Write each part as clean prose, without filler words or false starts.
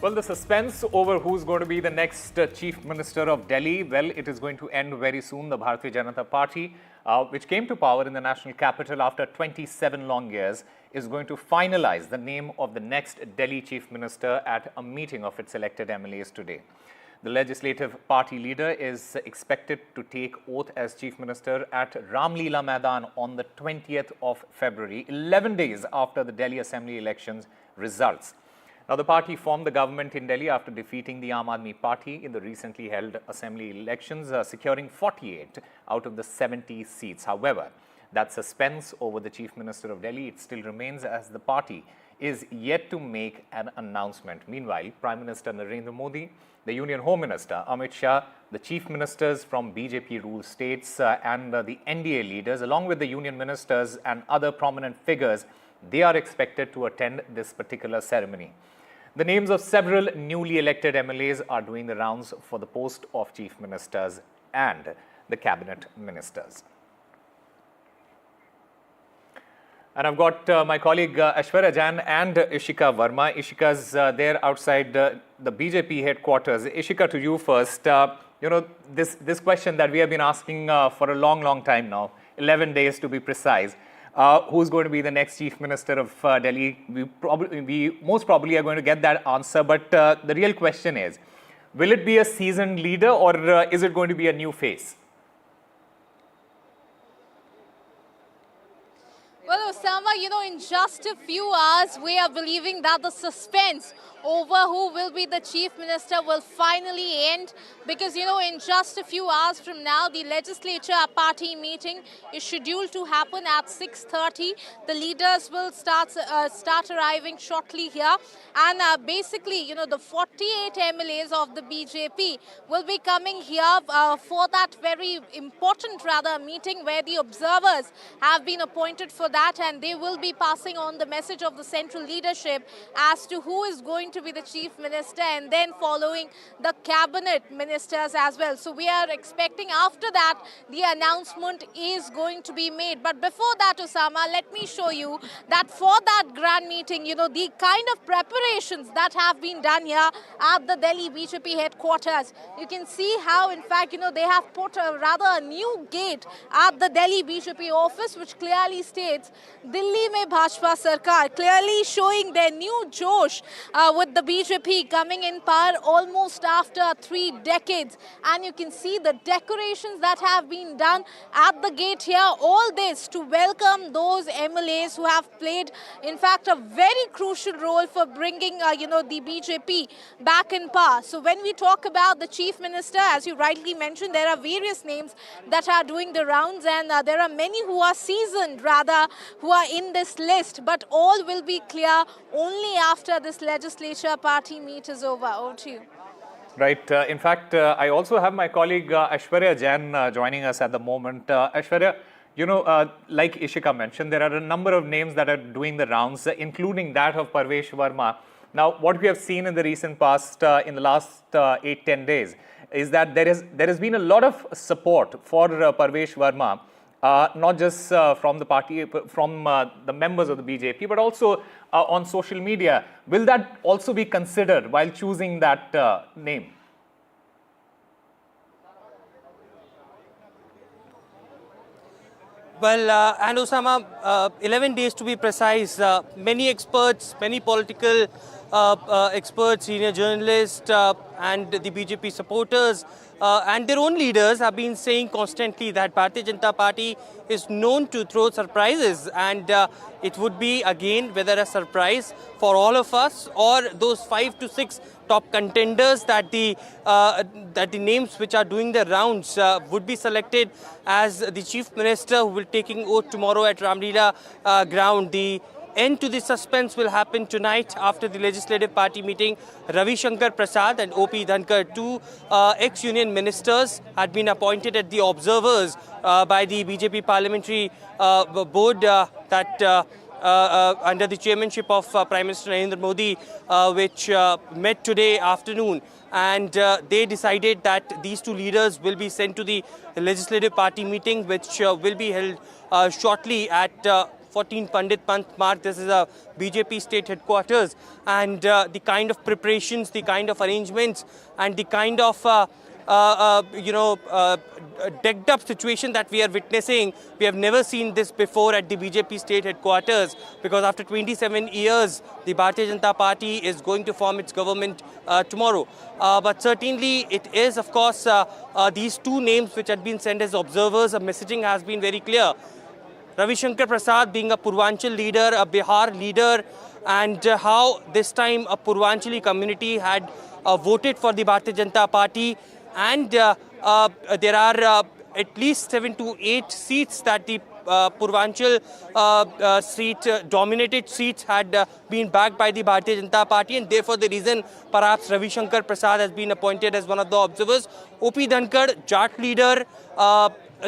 Well, the suspense over who's going to be the next Chief Minister of Delhi, well, it is going to end very soon. The Bharatiya Janata Party, which came to power in the national capital after 27 long years, is going to finalize the name of the next Delhi Chief Minister at a meeting of its elected MLAs today. The legislative party leader is expected to take oath as Chief Minister at Ram Leela Maidan on the 20th of February, 11 days after the Delhi Assembly elections results. Now, the party formed the government in Delhi after defeating the Aam Aadmi Party in the recently held assembly elections, securing 48 out of the 70 seats. However, that suspense over the Chief Minister of Delhi, it still remains as the party is yet to make an announcement. Meanwhile, Prime Minister Narendra Modi, the Union Home Minister Amit Shah, the Chief Ministers from BJP-ruled states and the NDA leaders, along with the Union Ministers and other prominent figures, they are expected to attend this particular ceremony. The names of several newly elected MLAs are doing the rounds for the post of Chief Ministers and the Cabinet Ministers. And I've got my colleague Aishwarya Jain and Ishika Verma. Ishika's there outside the BJP headquarters. Ishika, to you first. This question that we have been asking for a long time now, 11 days to be precise. Who's going to be the next Chief Minister of Delhi? We most probably are going to get that answer. But the real question is, will it be a seasoned leader or is it going to be a new face? Well, Osama, in just a few hours, we are believing that the suspense over who will be the Chief Minister will finally end because, in just a few hours from now, the legislature party meeting is scheduled to happen at 6:30. The leaders will start arriving shortly here. And basically, the 48 MLAs of the BJP will be coming here for that very important, meeting where the observers have been appointed for that, and they will be passing on the message of the central leadership as to who is going to be the Chief Minister and then following the Cabinet Ministers as well. So we are expecting after that the announcement is going to be made. But before that, Osama, let me show you that for that grand meeting, the kind of preparations that have been done here at the Delhi BJP headquarters. You can see how, in fact, they have put a new gate at the Delhi BJP office, which clearly states Delhi mein Bhajpa Sarkar, clearly showing their new josh with the BJP coming in power almost after 3 decades. And you can see the decorations that have been done at the gate here, all this to welcome those MLAs who have played, in fact, a very crucial role for bringing, the BJP back in power. So when we talk about the Chief Minister, as you rightly mentioned, there are various names that are doing the rounds, and there are many who are seasoned, who are in this list, but all will be clear only after this legislature party meet is over. Over to you. Right. In fact, I also have my colleague Aishwarya Jain joining us at the moment. Aishwarya, like Ishika mentioned, there are a number of names that are doing the rounds, including that of Parvesh Verma. Now, what we have seen in the recent past, in the last 8-10 days, is that there has been a lot of support for Parvesh Verma. Not just from the party, from the members of the BJP, but also on social media. Will that also be considered while choosing that name? Well, and Osama, 11 days to be precise, many experts, many political experts, senior journalists, and the BJP supporters and their own leaders have been saying constantly that Bharatiya Janata Party is known to throw surprises, and it would be again whether a surprise for all of us or those 5 to 6 top contenders that the names which are doing the rounds would be selected as the Chief Minister who will taking oath tomorrow at Ram Leela ground. The end to the suspense will happen tonight after the Legislative Party meeting. Ravi Shankar Prasad and Prakash Dhankar, two ex-union ministers, had been appointed as the observers by the BJP Parliamentary board under the chairmanship of Prime Minister Narendra Modi, which met today afternoon. And they decided that these two leaders will be sent to the Legislative Party meeting, which will be held shortly at 14 Pandit Pant Marg. This is a BJP state headquarters, and the kind of preparations, the kind of arrangements, and the kind of decked up situation that we are witnessing. We have never seen this before at the BJP state headquarters, because after 27 years, the Bharatiya Janata Party is going to form its government tomorrow. But certainly it is, of course, these two names which had been sent as observers. The messaging has been very clear. Ravi Shankar Prasad being a Purvanchal leader, a Bihar leader, and how this time a Purvanchali community had voted for the Bharatiya Janata Party. And there are at least 7 to 8 seats that the Purvanchal dominated seats had been backed by the Bharatiya Janata Party, and therefore the reason perhaps Ravi Shankar Prasad has been appointed as one of the observers. O.P. Dhankar, Jat leader,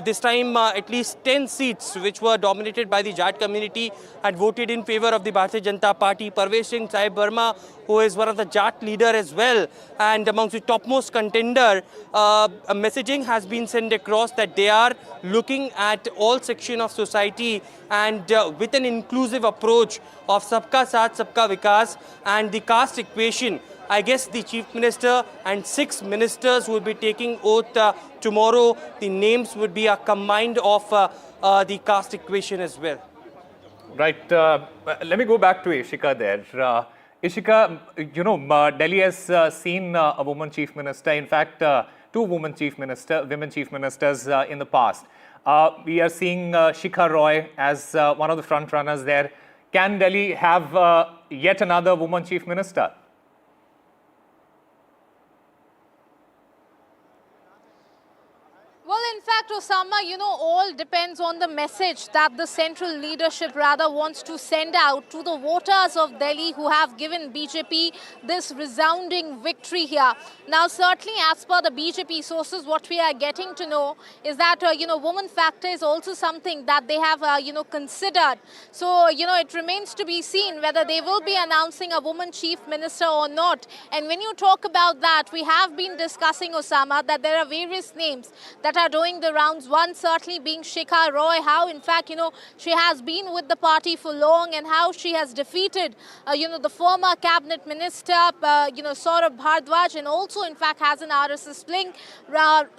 this time at least 10 seats which were dominated by the Jat community had voted in favor of the Bharatiya Janata Party. Parvesh Singh Sahib Burma, who is one of the Jat leader as well, and amongst the topmost contender, a messaging has been sent across that they are looking at all section of society and with an inclusive approach of Sabka Saath, Sabka Vikas and the caste equation. I guess the Chief Minister and 6 ministers will be taking oath tomorrow. The names would be a combined of the caste equation as well. Right. Let me go back to Ishika there. Ishika, Delhi has seen a woman chief minister. In fact, 2 women chief ministers in the past. We are seeing Shikha Roy as one of the front runners there. Can Delhi have yet another woman chief minister? Well, in fact, Osama, all depends on the message that the central leadership rather wants to send out to the voters of Delhi who have given BJP this resounding victory here. Now, certainly as per the BJP sources, what we are getting to know is that, woman factor is also something that they have, considered. So, it remains to be seen whether they will be announcing a woman chief minister or not. And when you talk about that, we have been discussing, Osama, that there are various names that are doing the rounds. One certainly being Shikha Roy, how in fact, she has been with the party for long and how she has defeated, the former cabinet minister, Saurabh Bhardwaj, and also in fact has an RSS link.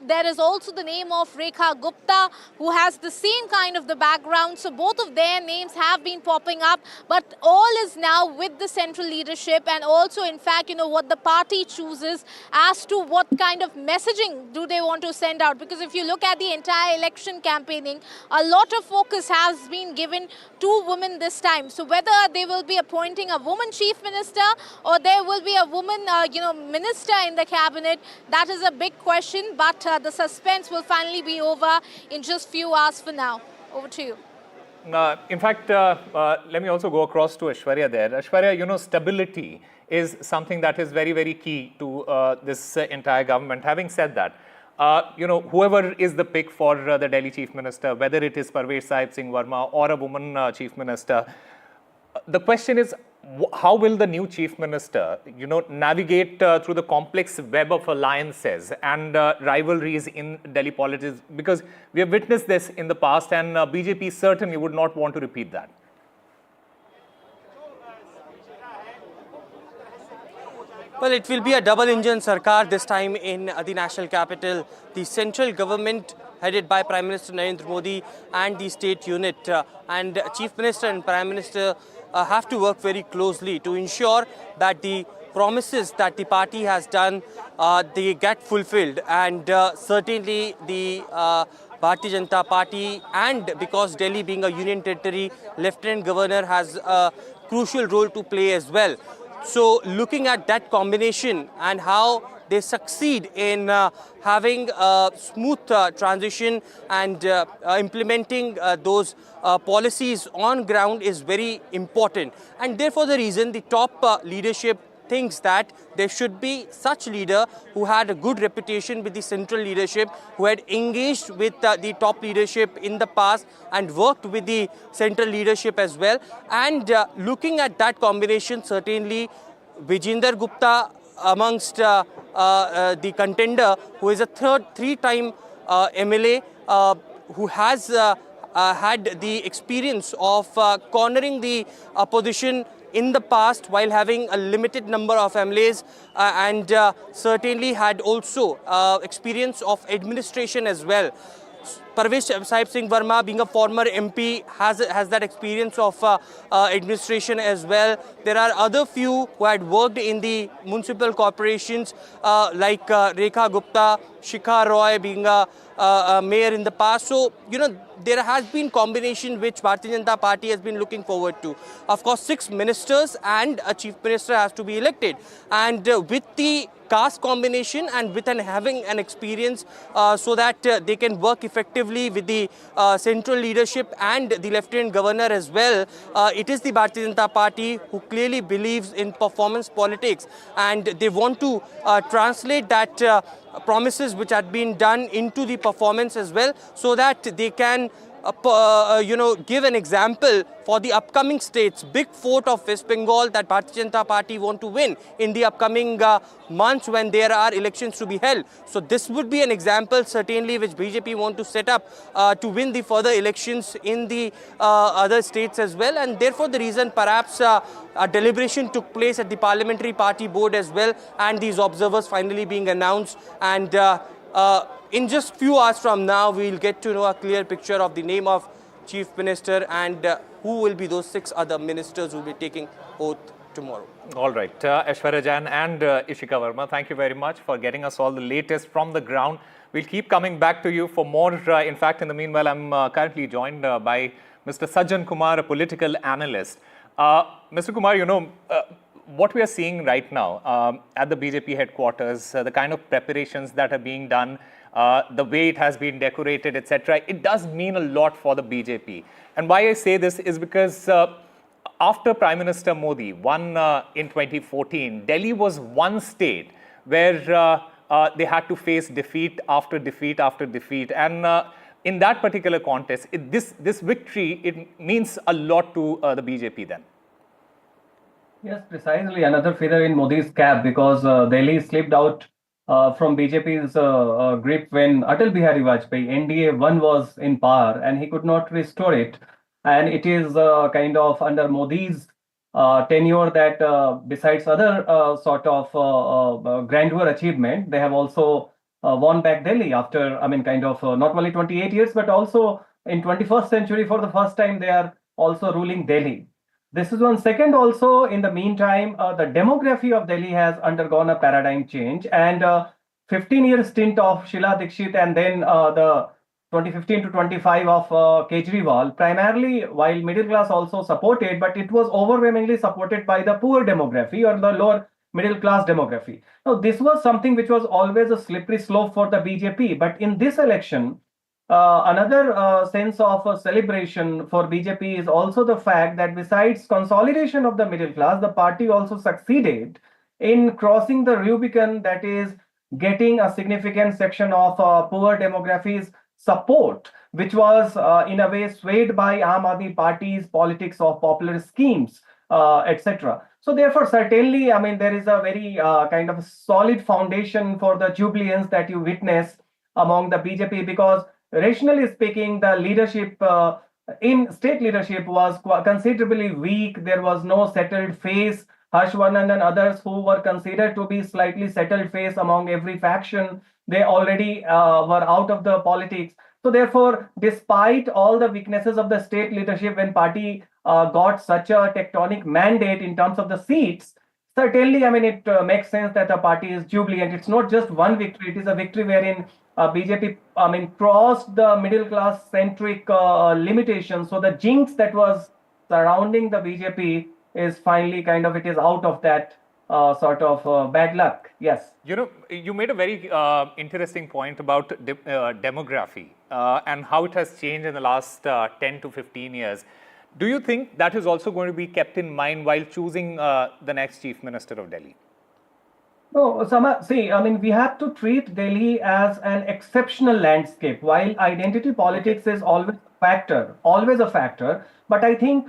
There is also the name of Rekha Gupta, who has the same kind of the background. So both of their names have been popping up, but all is now with the central leadership and also in fact, what the party chooses as to what kind of messaging do they want to send out. Because if you look at the entire election campaigning, a lot of focus has been given to women this time. So whether they will be appointing a woman chief minister or there will be a woman, minister in the cabinet, that is a big question. But the suspense will finally be over in just few hours for now. Over to you. In fact, let me also go across to Aishwarya there. Aishwarya, stability is something that is very, very key to this entire government. Having said that, whoever is the pick for the Delhi Chief Minister, whether it is Parvesh Sahib Singh Verma or a woman Chief Minister, the question is, how will the new Chief Minister, navigate through the complex web of alliances and rivalries in Delhi politics? Because we have witnessed this in the past and BJP certainly would not want to repeat that. Well, it will be a double-engine Sarkar this time in the national capital. The central government headed by Prime Minister Narendra Modi and the state unit and Chief Minister and Prime Minister have to work very closely to ensure that the promises that the party has done, they get fulfilled. And certainly the Bharatiya Janata Party, and because Delhi being a union territory, Lieutenant Governor has a crucial role to play as well. So looking at that combination and how they succeed in having a smooth transition and implementing those policies on ground is very important. And therefore the reason the top leadership thinks that there should be such leader who had a good reputation with the central leadership, who had engaged with the top leadership in the past and worked with the central leadership as well. And looking at that combination, certainly Vijender Gupta amongst the contender, who is a three-time MLA, who has had the experience of cornering the opposition in the past while having a limited number of MLAs and certainly had also experience of administration as well. Parvesh Sahib Singh Verma, being a former MP, has that experience of administration as well. There are other few who had worked in the municipal corporations like Rekha Gupta, Shikha Roy being a mayor in the past. So, there has been combination which Bharatiya Janata Party has been looking forward to. Of course, 6 ministers and a chief minister has to be elected. And with the caste combination and with having an experience so that they can work effectively with the central leadership and the Lieutenant Governor as well. It is the Bharatiya Janata Party who clearly believes in performance politics, and they want to translate that promises which had been done into the performance as well, so that they can give an example for the upcoming states, big fort of West Bengal that Bharatiya Janata Party want to win in the upcoming months when there are elections to be held. So this would be an example certainly which BJP want to set up to win the further elections in the other states as well, and therefore the reason perhaps a deliberation took place at the Parliamentary Party Board as well, and these observers finally being announced, and in just few hours from now, we will get to know a clear picture of the name of Chief Minister and who will be those 6 other ministers who will be taking oath tomorrow. All right. Aishwarya Jain and Ishika Verma, thank you very much for getting us all the latest from the ground. We'll keep coming back to you for more. In fact, in the meanwhile, I'm currently joined by Mr. Sajjan Kumar, a political analyst. Mr. Kumar, what we are seeing right now at the BJP headquarters, the kind of preparations that are being done, the way it has been decorated, etc., it does mean a lot for the BJP. And why I say this is because after Prime Minister Modi won in 2014, Delhi was one state where they had to face defeat after defeat after defeat. And in that particular contest, this victory, it means a lot to the BJP then. Yes, precisely. Another feather in Modi's cap, because Delhi slipped out from BJP's grip when Atal Bihari Vajpayee, NDA 1 was in power, and he could not restore it. And it is kind of under Modi's tenure that besides other sort of grandeur achievement, they have also won back Delhi after, not only 28 years, but also in 21st century, for the first time, they are also ruling Delhi. This is one. Second, also, in the meantime, the demography of Delhi has undergone a paradigm change, and 15-year stint of Sheila Dikshit and then the 2015 to 25 of Kejriwal, primarily while middle class also supported, but it was overwhelmingly supported by the poor demography or the lower middle class demography. Now, this was something which was always a slippery slope for the BJP, but in this election, another sense of celebration for BJP is also the fact that besides consolidation of the middle class, the party also succeeded in crossing the Rubicon, that is getting a significant section of poor demographies support, which was in a way swayed by Aam Aadmi Party's politics of popular schemes, etc. So therefore, certainly, there is a very kind of solid foundation for the jubilance that you witness among the BJP, because rationally speaking, the leadership in state leadership was considerably weak. There was no settled face. Harshvardhan and others who were considered to be slightly settled face among every faction, they already were out of the politics. So therefore, despite all the weaknesses of the state leadership, when party got such a tectonic mandate in terms of the seats, certainly, it makes sense that the party is jubilant. It's not just one victory. It is a victory wherein BJP, crossed the middle class centric limitations. So the jinx that was surrounding the BJP is finally it is out of that sort of bad luck. Yes. You made a very interesting point about demography and how it has changed in the last 10 to 15 years. Do you think that is also going to be kept in mind while choosing the next Chief Minister of Delhi? No, Sama, see, we have to treat Delhi as an exceptional landscape. While identity politics is always a factor, but I think,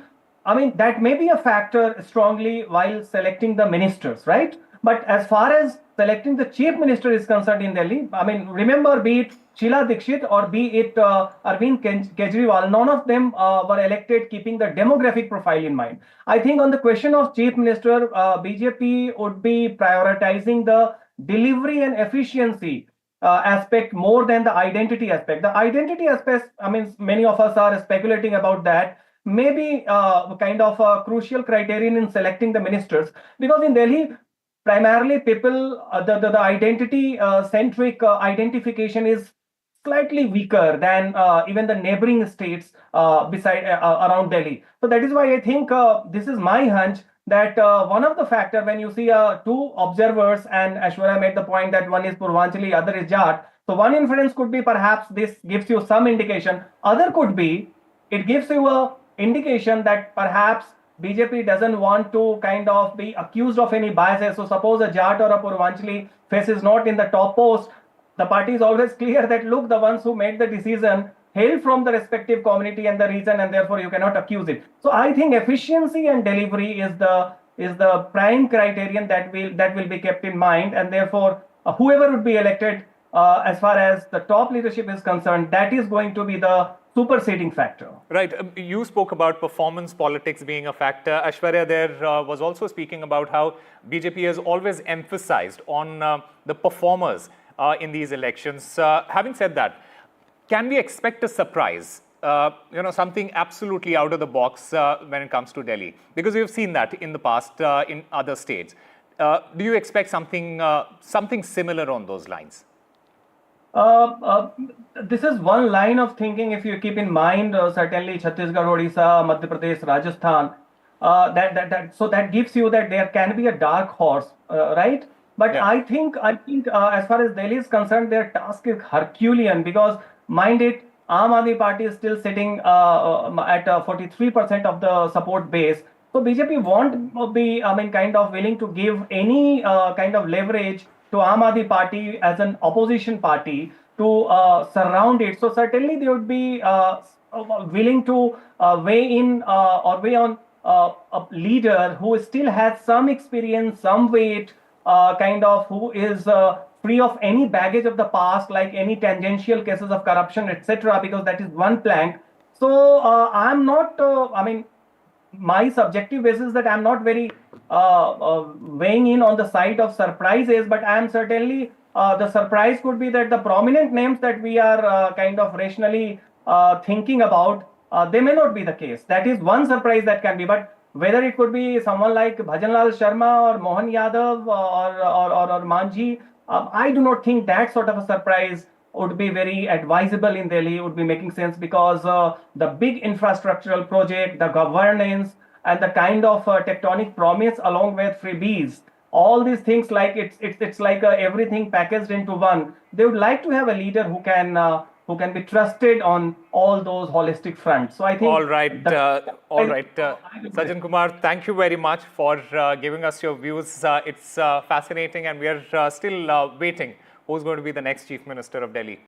that may be a factor strongly while selecting the ministers, right? But as far as selecting the chief minister is concerned in Delhi, remember, be it Sheila Dikshit or be it Arvind Kejriwal, none of them were elected keeping the demographic profile in mind. I think on the question of Chief Minister, BJP would be prioritizing the delivery and efficiency aspect more than the identity aspect. The identity aspect, I mean, many of us are speculating about that, maybe kind of a crucial criterion in selecting the ministers, because in Delhi, primarily people, the identity centric identification is slightly weaker than even the neighboring states beside around Delhi. So that is why I think this is my hunch that one of the factor when you see two observers, and Ashwarya made the point that one is Purvanchali, other is Jat. So one inference could be perhaps this gives you some indication. Other could be it gives you a indication that perhaps BJP doesn't want to kind of be accused of any biases. So suppose a Jat or a Purvanchali face is not in the top post, the party is always clear that look, the ones who made the decision hail from the respective community and the region, and therefore you cannot accuse it. So I think efficiency and delivery is the prime criterion that will be kept in mind, and therefore whoever would be elected as far as the top leadership is concerned, that is going to be the superseding factor. Right. You spoke about performance politics being a factor. Ashwarya there was also speaking about how BJP has always emphasized on the performers in these elections. Having said that, can we expect a surprise? Something absolutely out of the box when it comes to Delhi? Because we've seen that in the past in other states. Do you expect something similar on those lines? This is one line of thinking. If you keep in mind, certainly Chhattisgarh, Odisha, Madhya Pradesh, Rajasthan, so that gives you that there can be a dark horse, right? But yeah. I think as far as Delhi is concerned, their task is Herculean, because mind it, Aam Aadmi Party is still sitting at 43% of the support base. So BJP won't be, kind of willing to give any kind of leverage to Aam Aadmi Party as an opposition party to surround it. So certainly they would be willing to weigh in or weigh on a leader who still has some experience, some weight, who is free of any baggage of the past, like any tangential cases of corruption, etc., because that is one plank. So I'm not, my subjective basis that I'm not very weighing in on the side of surprises, but I'm certainly, the surprise could be that the prominent names that we are kind of rationally thinking about, they may not be the case. That is one surprise that can be, but whether it could be someone like Bhajanlal Sharma or Mohan Yadav or Manjhi, I do not think that sort of a surprise would be very advisable in Delhi, would be making sense, because the big infrastructural project, the governance, and the kind of tectonic promise along with freebies, all these things, like it's like everything packaged into one. They would like to have a leader who can be trusted on all those holistic fronts. So I think all right. Sajjan Kumar, thank you very much for giving us your views. It's fascinating, and we are still waiting who's going to be the next Chief Minister of Delhi.